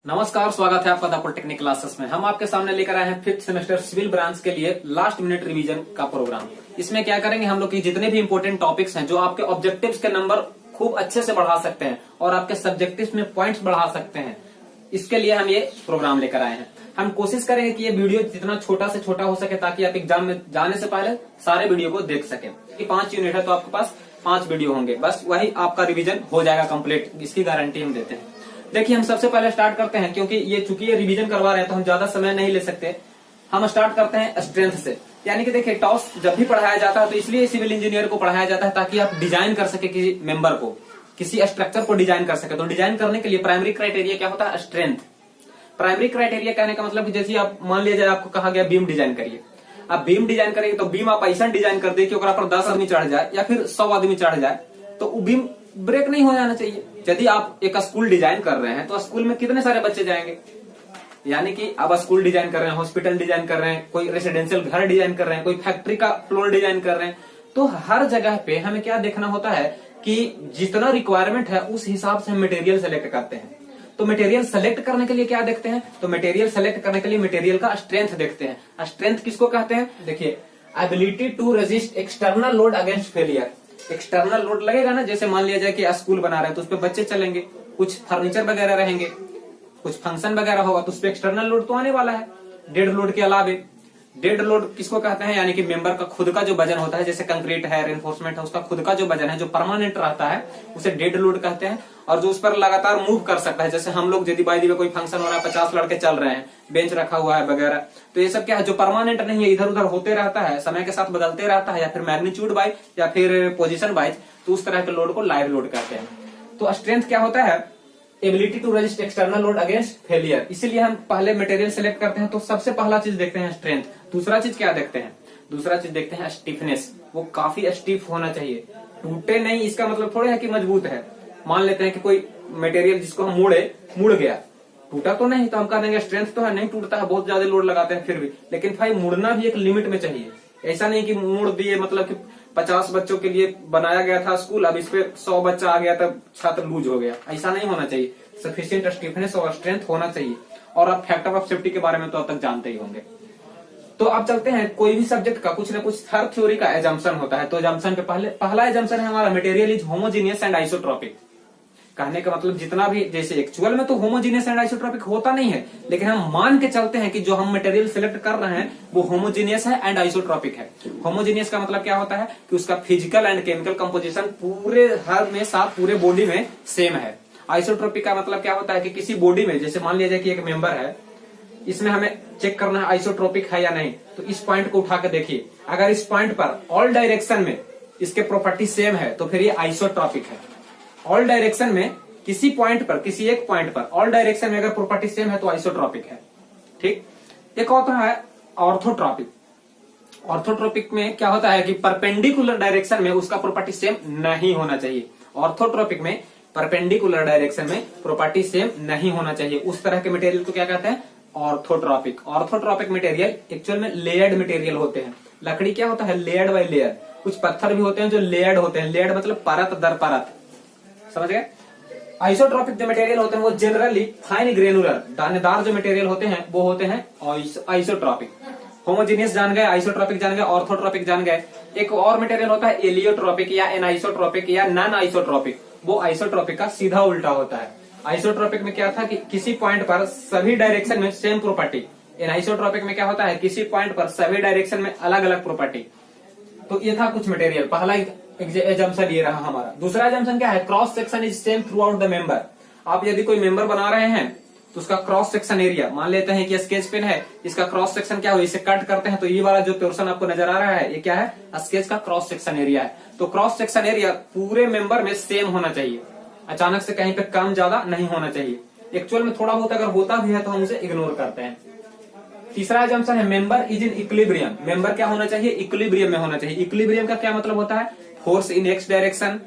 नमस्कार, स्वागत है आपका द पॉलिटेक्निक क्लासेस में। हम आपके सामने लेकर आए हैं 5th सेमेस्टर सिविल ब्रांच के लिए लास्ट मिनट रिवीजन का प्रोग्राम। इसमें क्या करेंगे हम लोग की जितने भी इंपॉर्टेंट टॉपिक्स हैं जो आपके ऑब्जेक्टिव्स के नंबर खूब अच्छे से बढ़ा सकते हैं और आपके सब्जेक्टिव्स में पॉइंट्स बढ़ा सकते हैं, इसके लिए हम ये प्रोग्राम लेकर आए हैं। हम कोशिश करेंगे कि ये वीडियो जितना छोटा से छोटा हो सके ताकि आप एग्जाम में जाने से पहले सारे वीडियो को देख सकें। 5 यूनिट है तो आपके पास 5 वीडियो होंगे, बस वही आपका रिवीजन हो जाएगा कंप्लीट, इसकी गारंटी हम देते हैं। देखिए हम सबसे पहले स्टार्ट करते हैं, क्योंकि ये चूंकि ये रिवीजन करवा रहे हैं तो हम ज्यादा समय नहीं ले सकते। हम स्टार्ट करते हैं स्ट्रेंथ से। यानी कि देखिए टॉस जब भी पढ़ाया जाता है तो इसलिए सिविल इंजीनियर को पढ़ाया जाता है ताकि आप डिजाइन कर सके किसी मेंबर को, किसी स्ट्रक्चर को डिजाइन कर सके। तो डिजाइन करने के लिए प्राइमरी क्राइटेरिया क्या होता है? स्ट्रेंथ। प्राइमरी क्राइटेरिया कहने का मतलब कि जैसे आप मान लिया जाए आपको कहा गया बीम डिजाइन करिए, आप बीम डिजाइन करेंगे तो बीम आप ऐसा डिजाइन कर दे कि अगर पर 10 आदमी चढ़ जाए या फिर 100 आदमी चढ़ जाए तो वो बीम ब्रेक नहीं हो जाना चाहिए। यदि आप एक स्कूल डिजाइन कर रहे हैं तो स्कूल में कितने सारे बच्चे जाएंगे? यानी कि आप स्कूल डिजाइन कर रहे हैं, हॉस्पिटल डिजाइन कर रहे हैं, कोई रेसिडेंशियल घर डिजाइन कर रहे हैं, कोई फैक्ट्री का फ्लोर डिजाइन कर रहे हैं, तो हर जगह पे हमें क्या देखना होता है कि जितना रिक्वायरमेंट है उस हिसाब से हम मटेरियल सेलेक्ट करते हैं। तो मटेरियल सेलेक्ट करने के लिए क्या देखते हैं? तो मटेरियल सेलेक्ट करने के लिए मटेरियल का स्ट्रेंथ देखते हैं। स्ट्रेंथ किसको कहते हैं? देखिए, ability to resist external load against failure. External load लगेगा ना, जैसे मान लिया जाए कि स्कूल बना रहे हैं तो उस पर बच्चे चलेंगे, कुछ फर्नीचर वगैरह रहेंगे, कुछ फंक्शन वगैरह होगा तो उस पर एक्सटर्नल लोड तो आने वाला है। डेड लोड के अलावे डेड लोड किसको कहते हैं? यानी कि मेंबर का खुद का जो वजन होता है, जैसे कंक्रीट है, रेनफोर्समेंट है, उसका खुद का जो वजन है जो परमानेंट रहता है उसे डेड लोड कहते हैं। और जो उस पर लगातार मूव कर सकता है, जैसे हम लोग यदि बाई दी कोई फंक्शन हो रहा है, 50 लड़के चल रहे हैं, बेंच रखा हुआ है वगैरह, तो ये सब क्या है? जो परमानेंट नहीं है, इधर उधर होते रहता है, समय के साथ बदलते रहता है, या फिर मैग्नीट्यूड वाइज या फिर पोजीशन वाइज, तो उस तरह के लोड को लाइव लोड कहते हैं। तो स्ट्रेंथ क्या होता है? Ability to resist external load against failure. इसीलिए हम पहले मटेरियल सेलेक्ट करते हैं तो सबसे पहला चीज देखते हैं स्ट्रेंथ। दूसरा चीज क्या देखते हैं? दूसरा चीज देखते हैं स्टिफनेस। वो काफी स्टिफ होना चाहिए, टूटे नहीं। इसका मतलब थोड़े है कि मजबूत है। मान लेते हैं कि कोई मटेरियल जिसको हम मुड़ गया, टूटा तो नहीं, तो हम कह देंगे स्ट्रेंथ तो है, नहीं टूटता है, बहुत ज्यादा लोड लगाते हैं फिर भी। लेकिन भाई मुड़ना भी एक लिमिट में चाहिए। ऐसा नहीं कि मुड़ दिए मतलब कि 50 बच्चों के लिए बनाया गया था स्कूल, अब इस पे 100 बच्चा आ गया तब छात्र लूज हो गया, ऐसा नहीं होना चाहिए। सफिशिएंट स्टिफनेस और स्ट्रेंथ होना चाहिए। और आप फैक्टर ऑफ सेफ्टी के बारे में तो अब तक जानते ही होंगे। तो अब चलते हैं, कोई भी सब्जेक्ट का कुछ न कुछ हर थ्योरी का एजम्पशन होता है। तो एजम्पशन पे पहला एजम्पशन है हमारा material is homogeneous and isotropic. कहने का मतलब जितना भी, जैसे एक्चुअल में तो होमोजीनियस एंड आइसोट्रोपिक होता नहीं है, लेकिन हम मान के चलते हैं कि जो हम मटेरियल सिलेक्ट कर रहे हैं वो होमोजीनियस है एंड आइसोट्रोपिक है। होमोजीनियस का मतलब क्या होता है कि उसका फिजिकल एंड केमिकल कंपोजिशन पूरे हर में साथ पूरे बॉडी में सेम है। आइसोट्रोपिक का मतलब क्या होता है कि किसी बॉडी में, जैसे मान लिया जाए कि एक मेंबर है, इसमें हमें चेक करना है आइसोट्रोपिक है या नहीं। तो इस पॉइंट को उठा के देखिए, अगर इस पॉइंट पर ऑल डायरेक्शन में इसके प्रॉपर्टी सेम है तो फिर ये आइसोट्रोपिक है। ऑल डायरेक्शन में किसी पॉइंट पर, किसी एक पॉइंट पर ऑल डायरेक्शन में अगर प्रॉपर्टी सेम है तो आइसोट्रोपिक है। ठीक। एक होता है ऑर्थोट्रोपिक। ऑर्थोट्रोपिक में क्या होता है कि परपेंडिकुलर डायरेक्शन में उसका प्रॉपर्टी सेम नहीं होना चाहिए। ऑर्थोट्रोपिक में परपेंडिकुलर डायरेक्शन में प्रॉपर्टी सेम नहीं होना चाहिए। उस तरह के मटेरियल को क्या कहते हैं? ऑर्थोट्रोपिक। ऑर्थोट्रोपिक मटेरियल एक्चुअल में लेयर्ड मटेरियल होते हैं। लकड़ी क्या होता है? Layered by layer. कुछ पत्थर भी होते हैं जो लेयर्ड होते हैं। लेयर्ड मतलब परत दर परत, समझ गए? आइसोट्रोपिक जो मटेरियल होते हैं वो जनरली फाइन ग्रेनुलर, दानेदार जो मटेरियल होते हैं वो होते हैं आइसोट्रोपिक। होमोजीनियस जान गए, आइसोट्रोपिक जान गए, ऑर्थोट्रोपिक जान गए। एक और मटेरियल होता है एलियोट्रोपिक या एनाइसोट्रोपिक या नॉन आइसोट्रोपिक। वो आइसोट्रोपिक का सीधा उल्टा होता है। आइसोट्रोपिक में क्या था कि किसी पॉइंट पर सभी डायरेक्शन में सेम प्रॉपर्टी। एनाइसोट्रोपिक में क्या होता है? किसी पॉइंट पर सभी डायरेक्शन में अलग अलग प्रॉपर्टी। तो ये था कुछ मटेरियल। पहला एजम्पशन ये रहा हमारा। दूसरा एजम्पशन क्या है? Cross section is same through out the member. आप यदि कोई मेंबर बना रहे हैं तो उसका क्रॉस सेक्शन एरिया, मान लेते हैं कि स्केच पेन है, इसका क्रॉस सेक्शन क्या हो, इसे कट करते हैं तो ये वाला जो पोर्शन आपको नजर आ रहा है ये क्या है? स्केच का क्रॉस सेक्शन एरिया है। तो क्रॉस सेक्शन एरिया पूरे मेंबर में सेम होना चाहिए। अचानक से कहीं पे कम ज्यादा नहीं होना चाहिए। एक्चुअल में थोड़ा बहुत अगर होता भी है तो हम उसे इग्नोर करते हैं। तीसरा एजम्पशन है member is in equilibrium. Member क्या होना चाहिए? इक्विलिब्रियम में होना चाहिए। इक्विलिब्रियम का क्या मतलब होता है? Force in X direction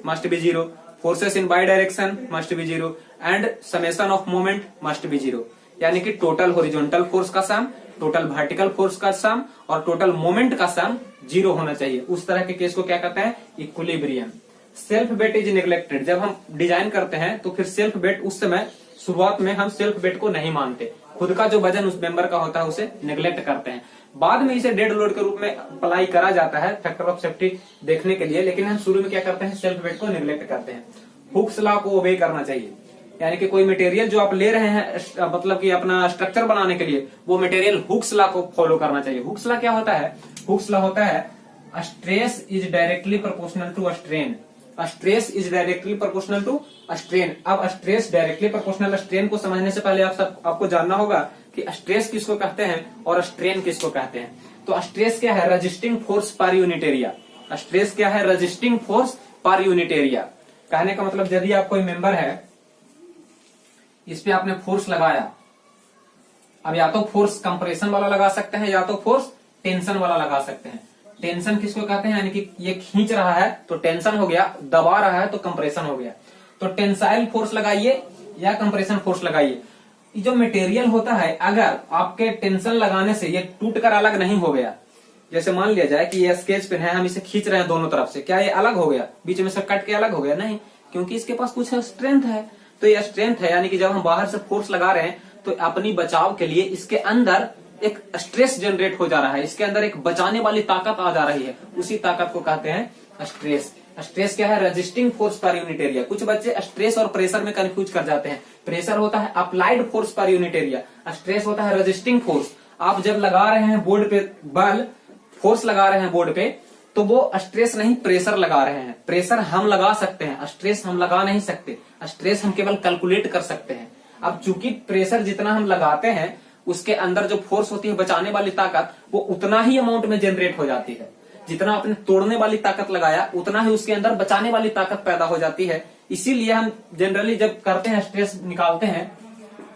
must be 0, forces in Y direction must be 0 and summation of moment must be 0। यानी कि टोटल हॉरिजॉन्टल फोर्स का सम, टोटल वर्टिकल फोर्स का सम और टोटल मोमेंट का सम 0 होना चाहिए। उस तरह के केस को क्या कहते हैं? Equilibrium. Self weight is neglected. जब हम डिजाइन करते हैं तो फिर सेल्फ वेट उस समय शुरुआत में हम सेल्फ वेट को नहीं मानते, खुद का जो वजन उस मेंबर का होता है उसे नेग्लेक्ट करते हैं। बाद में इसे डेड लोड के रूप में अप्लाई करा जाता है फैक्टर ऑफ सेफ्टी देखने के लिए, लेकिन हम शुरू में क्या करते हैं, सेल्फ वेट को नेग्लेक्ट करते हैं। हुक्स लॉ को ओबे करना चाहिए, यानी कि कोई मटेरियल जो आप ले रहे हैं मतलब कि अपना स्ट्रक्चर बनाने के लिए, वो मटेरियल हुक्स लॉ को फॉलो करना चाहिए। हुक्स लॉ क्या होता है, हुक्स लॉ होता है stress is directly proportional to strain, stress is directly proportional to strain. अब स्ट्रेस डायरेक्टली प्रोपोर्शनल स्ट्रेन को समझने से पहले आपको जानना होगा कि स्ट्रेस किसको कहते हैं और स्ट्रेन किसको कहते हैं। तो स्ट्रेस क्या है, resisting force per unit area. Stress क्या है, resisting force per unit area. कहने का मतलब यदि आप कोई मेंबर है, इस पे आपने फोर्स लगाया, अब या तो फोर्स कंप्रेशन वाला लगा सकते हैं या तो फोर्स टेंशन वाला लगा सकते हैं। टेंशन किसको कहते हैं, यानी कि ये खींच रहा है तो टेंशन हो गया, दबा रहा है तो कंप्रेशन हो गया। तो टेंसाइल फोर्स लगाइए या कंप्रेशन फोर्स लगाइए, जो मटेरियल होता है अगर आपके टेंशन लगाने से ये टूट कर अलग नहीं हो गया, जैसे मान लिया जाए कि ये स्केच पेन है, हम इसे खींच रहे हैं दोनों तरफ से, क्या ये अलग हो गया, बीच में से कट के अलग हो गया? नहीं, क्योंकि इसके पास कुछ स्ट्रेंथ है। तो ये स्ट्रेंथ है, यानी कि जब हम बाहर से फोर्स लगा रहे हैं तो अपनी बचाव के लिए इसके अंदर एक स्ट्रेस जनरेट हो जा रहा है, इसके अंदर एक बचाने वाली ताकत आ जा रही है, उसी ताकत को कहते हैं स्ट्रेस। स्ट्रेस क्या है, resisting force per unit area. कुछ बच्चे स्ट्रेस और प्रेशर में कंफ्यूज कर जाते हैं। प्रेशर होता है applied force per unit area, stress होता है रजिस्टिंग फोर्स। आप जब लगा रहे हैं बोर्ड पे बल, फोर्स लगा रहे हैं बोर्ड पे, तो वो स्ट्रेस नहीं प्रेशर लगा रहे हैं। प्रेशर हम लगा सकते हैं, स्ट्रेस हम लगा नहीं सकते। स्ट्रेस हम केवल कैलकुलेट कर सकते हैं। अब चूंकि प्रेशर जितना हम लगाते हैं उसके अंदर जो फोर्स होती है बचाने वाली ताकत, वो उतना ही अमाउंट में जनरेट हो जाती है। जितना आपने तोड़ने वाली ताकत लगाया उतना ही उसके अंदर बचाने वाली ताकत पैदा हो जाती है। इसीलिए हम जनरली जब करते हैं स्ट्रेस निकालते हैं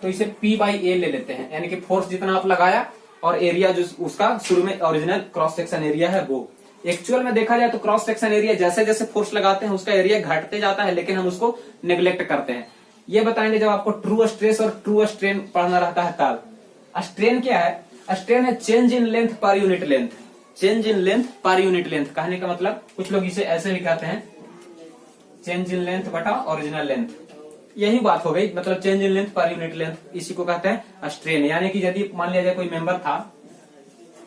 तो इसे P/A ले लेते हैं, यानी कि फोर्स जितना आप लगाया और एरिया जो उसका शुरू में ओरिजिनल क्रॉस सेक्शन एरिया है वो। एक्चुअल में देखा जाए तो क्रॉस सेक्शन एरिया जैसे जैसे फोर्स लगाते हैं उसका एरिया घटते जाता है, लेकिन हम उसको नेग्लेक्ट करते हैं। ये बताएंगे जब आपको ट्रू स्ट्रेस और ट्रू स्ट्रेन पढ़ना रहता है तब। स्ट्रेन क्या है, स्ट्रेन है change in length per unit length. Change in length per unit length कहने का मतलब कुछ लोग इसे ऐसे भी कहते हैं, चेंज इन लेंथ बटा ओरिजिनल लेंथ। यही बात हो गई, मतलब change in length per unit length, इसी को कहते हैं स्ट्रेन। यानी कि यदि मान लिया जाए कोई मेंबर था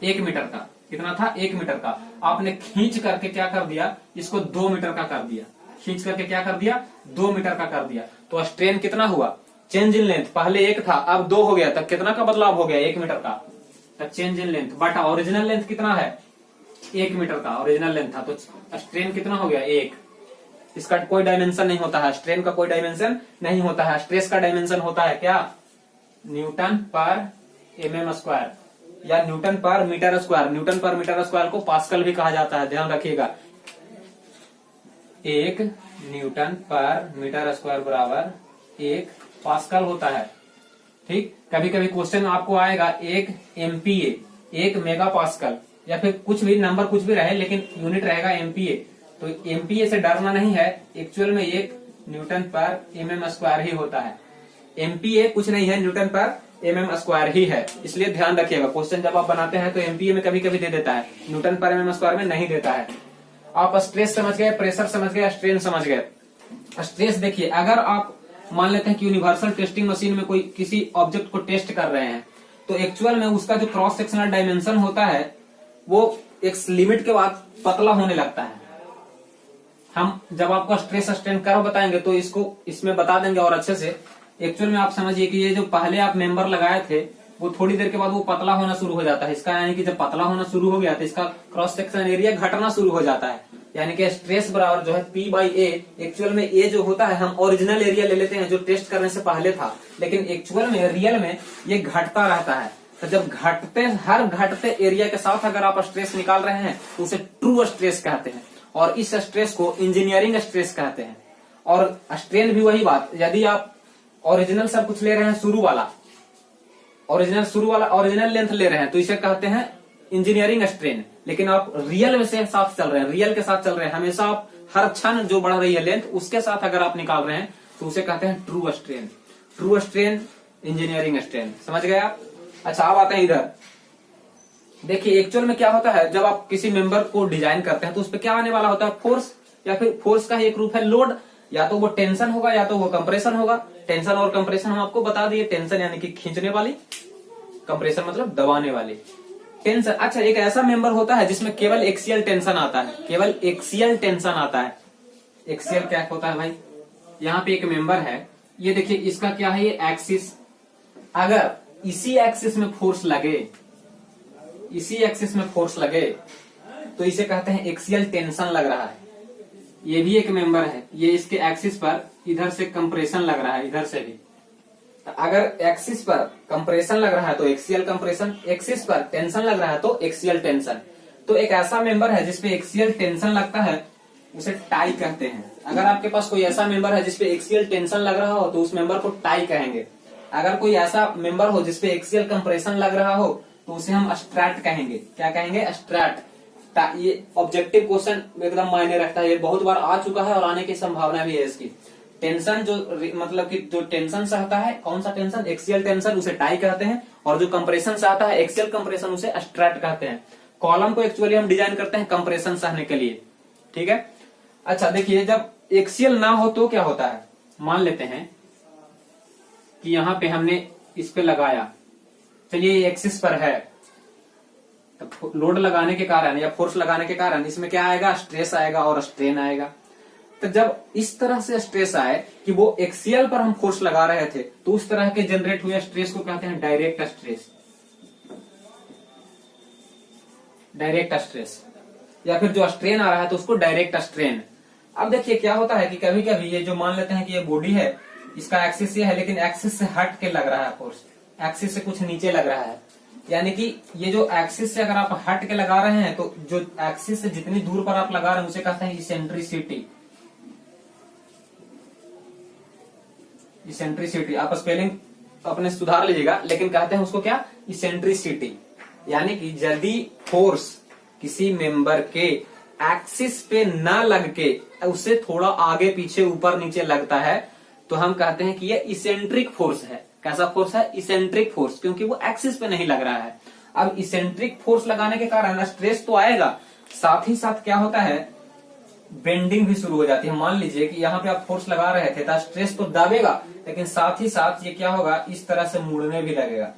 1 मीटर का, कितना था 1 मीटर का, आपने खींच करके क्या कर दिया, इसको 2 मीटर का कर दिया। खींच करके क्या कर दिया, 2 मीटर का कर दिया। तो स्ट्रेन कितना हुआ, चेंज इन लेंथ, पहले 1 था अब 2 हो गया, तब कितना का बदलाव हो गया, 1 मीटर का। तब चेंज इन लेंथ बटा ओरिजिनल लेंथ कितना है, 1 मीटर का ओरिजिनल लेंथ था, तो स्ट्रेन कितना हो गया 1। इसका कोई डायमेंशन नहीं होता है, स्ट्रेन का कोई डायमेंशन नहीं होता है। स्ट्रेस का डायमेंशन होता है क्या, न्यूटन पर mm स्क्वायर या न्यूटन पर मीटर स्क्वायर। न्यूटन पर मीटर स्क्वायर को पास्कल भी कहा जाता है, ध्यान रखिएगा। 1 न्यूटन पर मीटर स्क्वायर बराबर 1 पास्कल होता है। ठीक, कभी कभी क्वेश्चन आपको आएगा 1 MPa, 1 मेगा पास्कल, या फिर कुछ भी नंबर कुछ भी रहे लेकिन यूनिट रहेगा MPa। तो MPa से डरना नहीं है, एक्चुअल में 1 न्यूटन पर mm स्क्वायर ही होता है। MPa कुछ नहीं है, न्यूटन पर mm स्क्वायर ही है, इसलिए ध्यान रखिएगा। क्वेश्चन जब आप बनाते हैं तो MPa में कभी कभी दे देता है, न्यूटन पर mm स्क्वायर में नहीं देता है। आप स्ट्रेस समझ गए, प्रेशर समझ गए, स्ट्रेन समझ गए। स्ट्रेस देखिए, अगर आप मान लेते हैं कि यूनिवर्सल टेस्टिंग मशीन में कोई किसी ऑब्जेक्ट को टेस्ट कर रहे हैं, तो एक्चुअल में उसका जो क्रॉस सेक्शनल डायमेंशन होता है वो एक लिमिट के बाद पतला होने लगता है। हम जब आपको स्ट्रेस स्ट्रेन कर्व बताएंगे तो इसको इसमें बता देंगे और अच्छे से। एक्चुअल में आप समझिए कि ये जो पहले आप मेंबर लगाए थे वो थोड़ी देर के बाद वो पतला होना शुरू हो जाता है। इसका यानी कि जब पतला होना शुरू हो गया तो इसका क्रॉस सेक्शन एरिया घटना शुरू हो जाता है, यानी कि स्ट्रेस बराबर जो है P/A। एक्चुअल में ए जो होता है हम ओरिजिनल एरिया ले लेते हैं जो टेस्ट करने से पहले था, लेकिन एक्चुअल में रियल में ये घटता रहता है। तो जब हर घटते एरिया के साथ अगर आप स्ट्रेस निकाल रहे हैं तो उसे ट्रू स्ट्रेस कहते हैं, और इस स्ट्रेस को इंजीनियरिंग स्ट्रेस कहते हैं। और स्ट्रेन भी वही बात, यदि आप ओरिजिनल सब कुछ ले रहे हैं, ओरिजिनल लेंथ ले रहे हैं तो इसे कहते हैं इंजीनियरिंग स्ट्रेन। लेकिन आप रियल से साथ चल रहे हैं, रियल के साथ चल रहे हैं, हमेशा आप हर क्षण जो बढ़ रही है लेंथ उसके साथ अगर आप निकाल रहे हैं तो उसे कहते हैं true strain. True strain, engineering strain, समझ गए आप। अच्छा, अब आते हैं इधर। देखिए एक्चुअल में क्या होता है, जब आप किसी मेंबर को डिजाइन करते हैं तो उस पर क्या आने वाला होता है, फोर्स, या फिर फोर्स का ही एक रूप है लोड, या तो वो टेंशन होगा या तो वो कंप्रेशन होगा। टेंशन और कंप्रेशन हम आपको बता दिए। टेंशन यानी कि खींचने वाली, कंप्रेशन मतलब दबाने वाली। टेंशन, अच्छा एक ऐसा मेंबर होता है जिसमें केवल एक्सियल टेंशन आता है, केवल एक्सियल टेंशन आता है। एक्सियल क्या होता है भाई, यहाँ पे एक मेंबर है, ये देखिए इसका क्या है, ये एक्सिस, अगर इसी एक्सिस में फोर्स लगे, इसी एक्सिस में फोर्स लगे तो इसे कहते हैं एक्सियल टेंशन लग रहा है। ये भी एक मेंबर है, ये इसके एक्सिस पर इधर से कंप्रेशन लग रहा है, इधर से भी। अगर एक्सिस पर कंप्रेशन लग रहा है तो एक्सियल कंप्रेशन, एक्सिस पर टेंशन लग रहा है तो एक्सियल टेंशन। तो एक ऐसा मेंबर है जिसपे एक्सियल टेंशन लगता है, उसे टाई कहते हैं। अगर आपके पास कोई ऐसा मेंबर है जिसपे एक्सियल टेंशन लग रहा हो तो उस मेंबर को टाई कहेंगे। अगर कोई ऐसा मेंबर हो जिसपे एक्सियल कंप्रेशन लग रहा हो तो उसे हम स्ट्रैट कहेंगे। क्या कहेंगे, स्ट्रैट। ये ऑब्जेक्टिव क्वेश्चन एकदम मायने रखता है, ये बहुत बार आ चुका है और आने की संभावना भी है इसकी। टेंशन जो मतलब कि जो टेंशन सहता है, कौन सा टेंशन, एक्सियल टेंशन, उसे टाई कहते हैं। और जो कंप्रेशन सहता है, एक्सियल कंप्रेशन, उसे स्ट्रैट कहते हैं। कॉलम को एक्चुअली हम डिजाइन करते हैं कंप्रेशन सहने के लिए, ठीक है। अच्छा देखिए, जब एक्सियल ना हो तो क्या होता है, मान लेते हैं कि यहाँ पे हमने इस पे लगाया, चलिए ये एक्सिस पर है, तो लोड लगाने के कारण या फोर्स लगाने के कारण इसमें क्या आएगा, स्ट्रेस आएगा और स्ट्रेन आएगा। तो जब इस तरह से स्ट्रेस आए कि वो एक्सियल पर हम फोर्स लगा रहे थे तो उस तरह के जनरेट हुए स्ट्रेस को कहते हैं डायरेक्ट स्ट्रेस, डायरेक्ट स्ट्रेस। या फिर जो स्ट्रेन आ रहा है तो उसको डायरेक्ट स्ट्रेन। अब देखिए क्या होता है कि कभी कभी ये जो मान लेते हैं कि ये बॉडी है, इसका एक्सिस ये है, लेकिन एक्सिस से हट के लग रहा है फोर्स, एक्सिस से कुछ नीचे लग रहा है। यानी कि ये जो एक्सिस से अगर आप हट के लगा रहे हैं तो जो एक्सिस से जितनी दूर पर आप लगा रहे हैं उसे कहते हैं इसेंट्रिसिटी। इसेंट्रिसिटी, आप स्पेलिंग अपने सुधार लीजिएगा, लेकिन कहते हैं उसको क्या, इसेंट्रिसिटी। यानी कि यदि फोर्स किसी मेंबर के एक्सिस पे न लग के उससे थोड़ा आगे पीछे ऊपर नीचे लगता है तो हम कहते हैं कि ये इसेंट्रिक फोर्स है। कैसा फोर्स है, इसेंट्रिक फोर्स, क्योंकि वो एक्सिस पे नहीं लग रहा है। अब इसेंट्रिक फोर्स लगाने के कारण स्ट्रेस तो आएगा, साथ ही साथ क्या होता है, बेंडिंग भी शुरू हो जाती है। मान लीजिए कि यहाँ पे आप फोर्स लगा रहे थे तो स्ट्रेस तो दबेगा, लेकिन साथ ही साथ ये क्या होगा, इस तरह से मुड़ने भी लगेगा,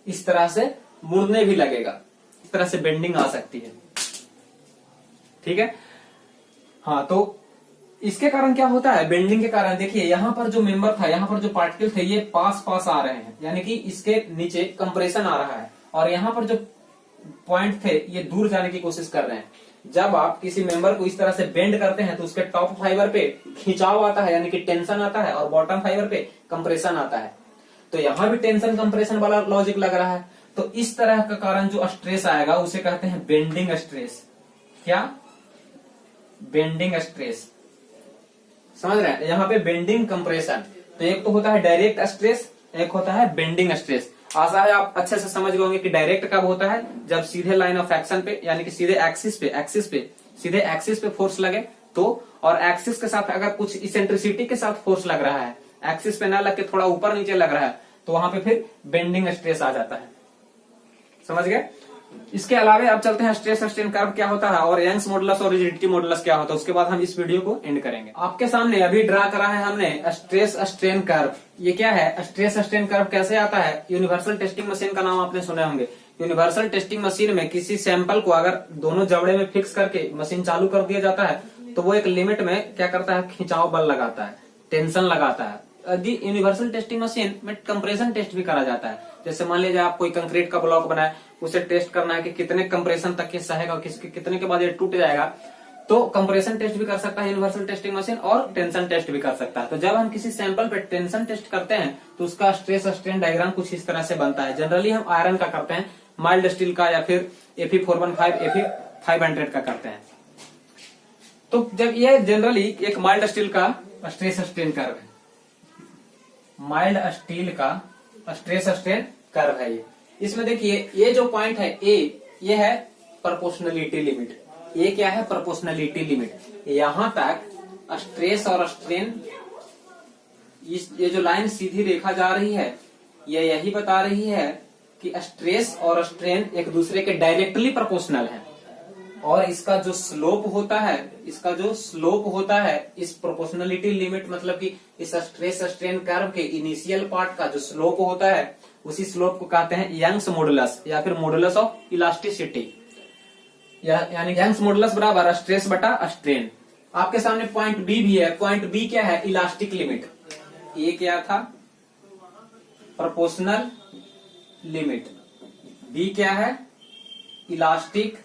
इस तरह से मुड़ने भी लगेगा, इस तरह से बेंडिंग आ सकती है, ठीक है। हाँ, तो इसके कारण क्या होता है, बेंडिंग के कारण देखिए यहाँ पर जो मेंबर था, यहाँ पर जो पार्टिकल थे ये पास पास आ रहे हैं, यानी कि इसके नीचे कंप्रेशन आ रहा है, और यहाँ पर जो पॉइंट थे ये दूर जाने की कोशिश कर रहे हैं। जब आप किसी मेंबर को इस तरह से बेंड करते हैं तो उसके टॉप फाइबर पे खिंचाव आता है, यानी कि टेंशन आता है, और बॉटम फाइबर पे कंप्रेशन आता है। तो यहाँ भी टेंशन कंप्रेशन वाला लॉजिक लग रहा है। तो इस तरह का कारण जो स्ट्रेस आएगा उसे कहते हैं बेंडिंग स्ट्रेस। क्या, बेंडिंग स्ट्रेस, समझ रहे हैं। यहाँ पे बेंडिंग कंप्रेशन, तो एक तो होता है डायरेक्ट स्ट्रेस, एक होता है बेंडिंग स्ट्रेस। आशा है आप अच्छे से समझ गए होंगे कि डायरेक्ट कब होता है, जब सीधे लाइन ऑफ एक्शन पे, यानी कि सीधे एक्सिस पे फोर्स लगे तो, और एक्सिस के साथ अगर कुछ इसेंट्रिसिटी के साथ फोर्स लग रहा है, एक्सिस पे ना लग के थोड़ा ऊपर नीचे लग रहा है तो वहां पे फिर बेंडिंग स्ट्रेस आ जाता है। समझ गए। इसके अलावा अब चलते हैं स्ट्रेस स्ट्रेन कर्व क्या होता है और यंग्स मॉडुलस और रिजिडिटी मॉडुलस क्या होता है, उसके बाद हम इस वीडियो को एंड करेंगे। आपके सामने अभी ड्रा करा है हमने स्ट्रेस स्ट्रेन कर्व। ये क्या है, स्ट्रेस स्ट्रेन कर्व कैसे आता है, यूनिवर्सल टेस्टिंग मशीन का नाम आपने सुने होंगे। यूनिवर्सल टेस्टिंग मशीन में किसी सैंपल को अगर दोनों जबड़े में फिक्स करके मशीन चालू कर दिया जाता है तो वो एक लिमिट में क्या करता है, खिंचाव बल लगाता है, टेंशन लगाता है। यदि यूनिवर्सल टेस्टिंग मशीन में कंप्रेशन टेस्ट भी करा जाता है। जैसे मान लीजिए आप कोई कंक्रीट का ब्लॉक बनाए, उसे टेस्ट करना है कि कितने कंप्रेशन तक ये सहेगा, कितने के बाद ये टूट जाएगा, तो कंप्रेशन टेस्ट भी कर सकता है यूनिवर्सल टेस्टिंग मशीन, और टेंशन टेस्ट भी कर सकता है। तो जब हम किसी सैंपल पे टेंशन टेस्ट करते हैं तो उसका स्ट्रेस स्ट्रेन डायग्राम कुछ इस तरह से बनता है। जनरली हम आयरन का करते हैं, माइल्ड स्टील का या फिर Fe415 Fe500 का करते हैं। तो जब ये जनरली एक माइल्ड स्टील का स्ट्रेस स्ट्रेन कर्व है, माइल्ड स्टील का स्ट्रेस स्ट्रेन कर्व है ये। इसमें देखिए ये जो पॉइंट है ए, ये है प्रोपोर्शनलिटी लिमिट। ये क्या है, प्रोपोर्शनलिटी लिमिट। यहां तक स्ट्रेस और स्ट्रेन, ये जो लाइन सीधी रेखा जा रही है ये यही बता रही है कि स्ट्रेस और स्ट्रेन एक दूसरे के डायरेक्टली प्रोपोर्शनल है। और इसका जो स्लोप होता है इस प्रोपोर्शनलिटी लिमिट मतलब कि इस स्ट्रेस स्ट्रेन कर्व के इनिशियल पार्ट का जो स्लोप होता है उसी स्लोप को कहते हैं यंग्स मॉडुलस या फिर मॉडुलस ऑफ इलास्टिसिटी, यानी यंग्स मॉडुलस बराबर स्ट्रेस बटा स्ट्रेन। आपके सामने पॉइंट बी भी है। पॉइंट बी क्या है? Elastic limit. ये क्या था? Proportional limit. बी क्या है? Elastic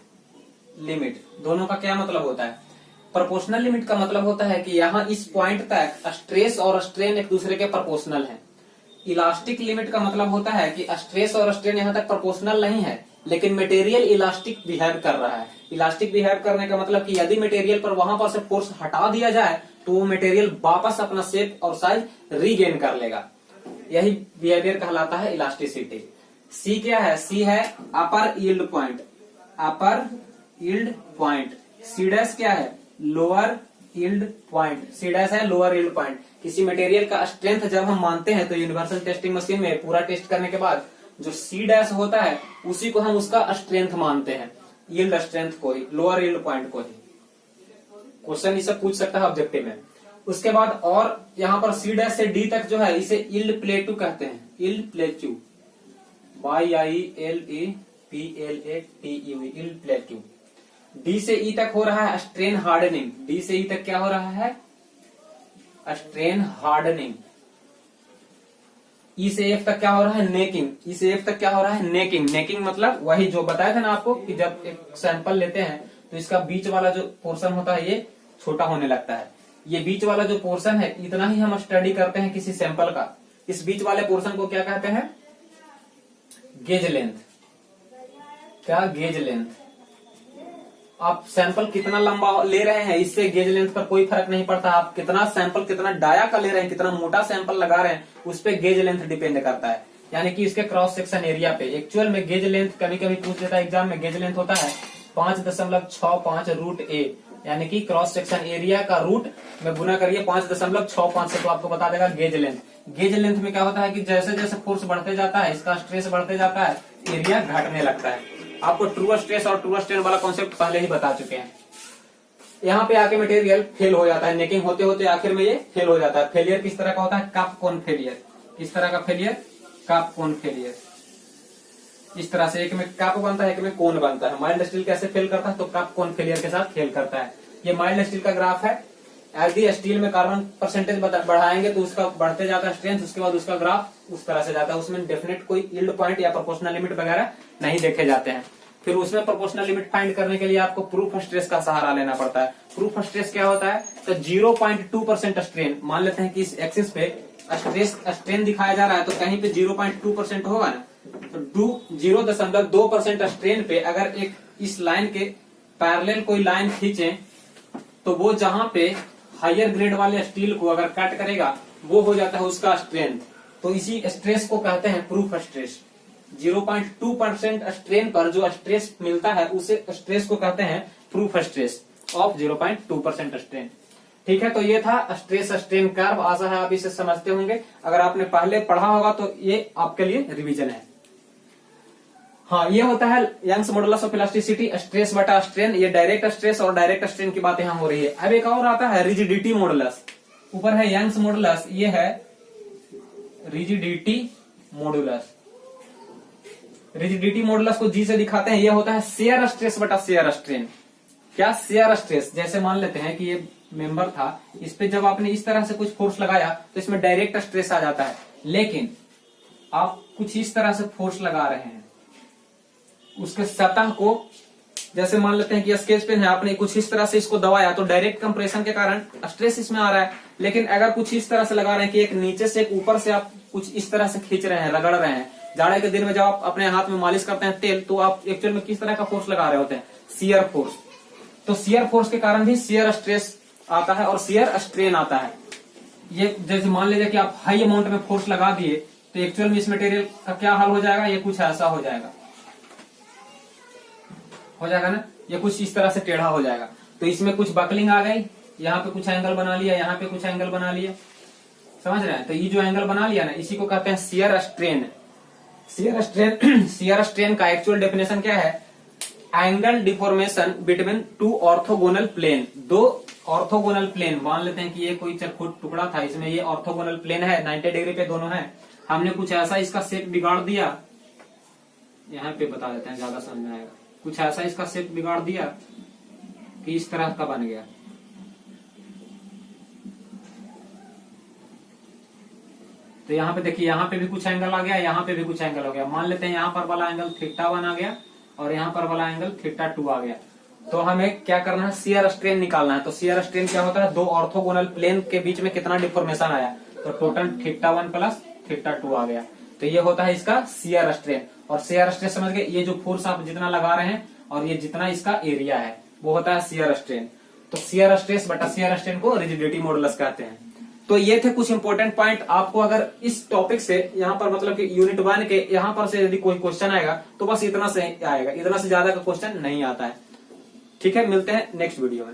limit. दोनों का क्या मतलब होता है? प्रोपोर्शनल लिमिट का मतलब होता है कि यहां इस पॉइंट तक स्ट्रेस और स्ट्रेन एक दूसरे के प्रोपोर्शनल हैं। इलास्टिक लिमिट का मतलब होता है कि स्ट्रेस और स्ट्रेन यहां तक प्रोपोर्शनल नहीं है, लेकिन मटेरियल इलास्टिक बिहेव कर रहा है। इलास्टिक बिहेव करने का मतलब कि यदि मटेरियल पर वहां पर से फोर्स हटा दिया जाए तो वो मटेरियल वापस अपना शेप और साइज रीगेन कर लेगा। यही बिहेवियर कहलाता है इलास्टिसिटी। सी क्या है? सी है upper yield point. Upper yield point. C dash क्या है? Lower yield point. C dash है लोअर यील्ड पॉइंट। किसी मटेरियल का स्ट्रेंथ जब हम मानते हैं तो यूनिवर्सल टेस्टिंग मशीन में पूरा टेस्ट करने के बाद जो सी डैश होता है उसी को हम उसका स्ट्रेंथ मानते हैं, यील्ड स्ट्रेंथ को ही, लोअर यील्ड पॉइंट को ही। क्वेश्चन इसे पूछ सकता है ऑब्जेक्टिव में। उसके बाद और यहाँ पर सी डैश से डी तक जो है इसे यील्ड प्लेटू कहते हैं। Yield प्लेटू, YILEPLATU, yield प्लेटू। डी से ई तक हो रहा है स्ट्रेन हार्डनिंग। डी से ई तक क्या हो रहा है? Strain hardening. ई से एफ तक क्या हो रहा है? नेकिंग। ई से एफ तक क्या हो रहा है? नेकिंग। नेकिंग मतलब वही जो बताया था ना आपको कि जब एक सैंपल लेते हैं तो इसका बीच वाला जो पोर्शन होता है ये छोटा होने लगता है। ये बीच वाला जो पोर्शन है इतना ही हम स्टडी करते हैं किसी सैंपल का। इस बीच वाले पोर्शन को क्या कहते हैं? Gauge length. क्या? Gauge length. आप सैंपल कितना लंबा ले रहे हैं इससे गेज लेंथ पर कोई फर्क नहीं पड़ता। आप कितना सैंपल कितना डाया का ले रहे हैं, कितना मोटा सैंपल लगा रहे हैं, उस पे गेज लेंथ डिपेंड करता है, यानी कि इसके क्रॉस सेक्शन एरिया पे। एक्चुअल में गेज लेंथ कभी कभी पूछ लेता है एग्जाम में। गेज लेंथ होता है 5.65 रूट ए, यानी कि क्रॉस सेक्शन एरिया का रूट में गुना करिए 5.65 से तो आपको बता देगा गेज लेंथ। गेज लेंथ में क्या होता है कि जैसे जैसे फोर्स बढ़ते जाता है इसका स्ट्रेस बढ़ते जाता है, एरिया घटने लगता है। आपको ट्रू स्ट्रेस और ट्रू स्ट्रेन वाला कॉन्सेप्ट पहले ही बता चुके हैं। यहाँ पे आके मटेरियल फेल हो जाता है, नेकिंग होते होते आखिर में ये फेल हो जाता है। फेलियर किस तरह का होता है? कप कोन फेलियर। किस तरह का फेलियर? कप कोन फेलियर। इस तरह से एक में कप बनता है, एक में कोन बनता है। माइल्ड स्टील कैसे फेल करता है? तो कप कोन फेलियर के साथ फेल करता है। ये माइल्ड स्टील का ग्राफ है। यदि स्टील में कार्बन परसेंटेज बढ़ाएंगे तो उसका बढ़ते जाता है स्ट्रेंथ, उसके बाद उसका ग्राफ उस तरह से जाता है। उसमें डेफिनेट कोई यील्ड पॉइंट या प्रोपोर्शनल लिमिट वगैरह नहीं देखे जाते हैं। फिर उसमें प्रोपोर्शनल लिमिट फाइंड करने के लिए आपको प्रूफ स्ट्रेस का सहारा लेना पड़ता है। प्रूफ स्ट्रेस क्या होता है? तो 0.2% स्ट्रेन मान लेते हैं कि इस एक्सिस पे स्ट्रेन दिखाया जा रहा है तो कहीं पे 0.2% होगा ना, तो 0.2% स्ट्रेन पे अगर एक इस लाइन के पैरेलल कोई लाइन खींचे तो वो जहां पे हायर ग्रेड वाले स्टील को अगर कट करेगा वो हो जाता है उसका स्ट्रेंथ। तो इसी स्ट्रेस को कहते हैं प्रूफ स्ट्रेस। 0.2% स्ट्रेन पर जो स्ट्रेस मिलता है उसे स्ट्रेस को कहते हैं प्रूफ स्ट्रेस ऑफ 0.2% स्ट्रेन। ठीक है, तो ये था स्ट्रेस स्ट्रेन कर्व। आशा है आप इसे समझते होंगे। अगर आपने पहले पढ़ा होगा तो ये आपके लिए रिवीजन है। हाँ, ये होता है Young's modulus of elasticity, stress बटा स्ट्रेन। ये डायरेक्ट स्ट्रेस और डायरेक्ट स्ट्रेन की बात यहाँ हो रही है। अब एक और आता है रिजिडिटी मॉडुलस। ऊपर है यंग्स मॉडुलस, ये है रिजिडिटी मॉडुलस। रिजिडिटी मॉडुलस को जी से दिखाते हैं। ये होता है शेयर स्ट्रेस बटा शेयर स्ट्रेन। क्या? Shear stress. जैसे मान लेते हैं कि ये मेंबर था, इस पे जब आपने इस तरह से कुछ फोर्स लगाया तो इसमें डायरेक्ट स्ट्रेस आ जाता है, लेकिन आप कुछ इस तरह से फोर्स लगा रहे हैं उसके सतह को। जैसे मान लेते हैं कि स्केच पेन है, आपने कुछ इस तरह से इसको दबाया तो डायरेक्ट कंप्रेशन के कारण स्ट्रेस इसमें आ रहा है। लेकिन अगर कुछ इस तरह से लगा रहे हैं कि एक नीचे से एक ऊपर से आप कुछ इस तरह से खींच रहे हैं, रगड़ रहे हैं। जाड़े के दिन में जब आप अपने हाथ में मालिश करते हैं तेल, तो आप एक्चुअल में किस तरह का फोर्स लगा रहे होते हैं? Shear force. तो शियर फोर्स के कारण भी शियर स्ट्रेस आता है और शियर स्ट्रेन आता है। ये जैसे मान लीजिए कि आप हाई अमाउंट में फोर्स लगा दिए तो एक्चुअल में इस मटेरियल का क्या हाल हो जाएगा? ये कुछ ऐसा हो जाएगा ना, ये कुछ इस तरह से टेढ़ा हो जाएगा। तो इसमें कुछ बकलिंग आ गई, यहाँ पे कुछ एंगल बना लिया, यहाँ पे कुछ एंगल बना लिया, समझ रहे हैं? तो ये जो एंगल बना लिया ना, इसी को कहते हैं शियर स्ट्रेन। शियर स्ट्रेन का एक्चुअल डेफिनेशन क्या है? Angle deformation between two orthogonal plane. दो ऑर्थोगोनल प्लेन, मान लेते हैं कि ये कोई चरखुट टुकड़ा था, इसमें ये ऑर्थोगोनल प्लेन है, 90 डिग्री पे दोनों है। हमने कुछ ऐसा इसका शेप बिगाड़ दिया, यहाँ पे बता देते हैं ज्यादा समझ में आएगा। कुछ ऐसा इसका शेप बिगाड़ दिया कि इस तरह का बन गया। तो यहाँ पे देखिए, यहाँ पे भी कुछ एंगल आ गया, यहाँ पे भी कुछ एंगल हो गया। मान लेते हैं यहाँ पर वाला एंगल θ1 आ गया और यहाँ पर वाला एंगल θ2 आ गया। तो हमें क्या करना है, शियर स्ट्रेन निकालना है। तो शियर स्ट्रेन क्या होता है, दो ऑर्थोगोनल प्लेन के बीच में कितना डिफॉर्मेशन आया, तो टोटल θ1 प्लस θ2 आ गया। तो ये होता है इसका शियर स्ट्रेन। और शियर स्ट्रेन समझ गए, ये जो फोर्स आप जितना लगा रहे हैं और ये जितना इसका एरिया है वो होता है शियर स्ट्रेन। तो शियर स्ट्रेस बटा शियर स्ट्रेन को रिजिडिटी मॉडुलस कहते हैं। तो ये थे कुछ इंपॉर्टेंट पॉइंट। आपको अगर इस टॉपिक से यहाँ पर मतलब कि यूनिट 1 के यहाँ पर से यदि कोई क्वेश्चन आएगा तो बस इतना से आएगा, इतना से ज्यादा का क्वेश्चन नहीं आता है। ठीक है, मिलते हैं नेक्स्ट वीडियो में।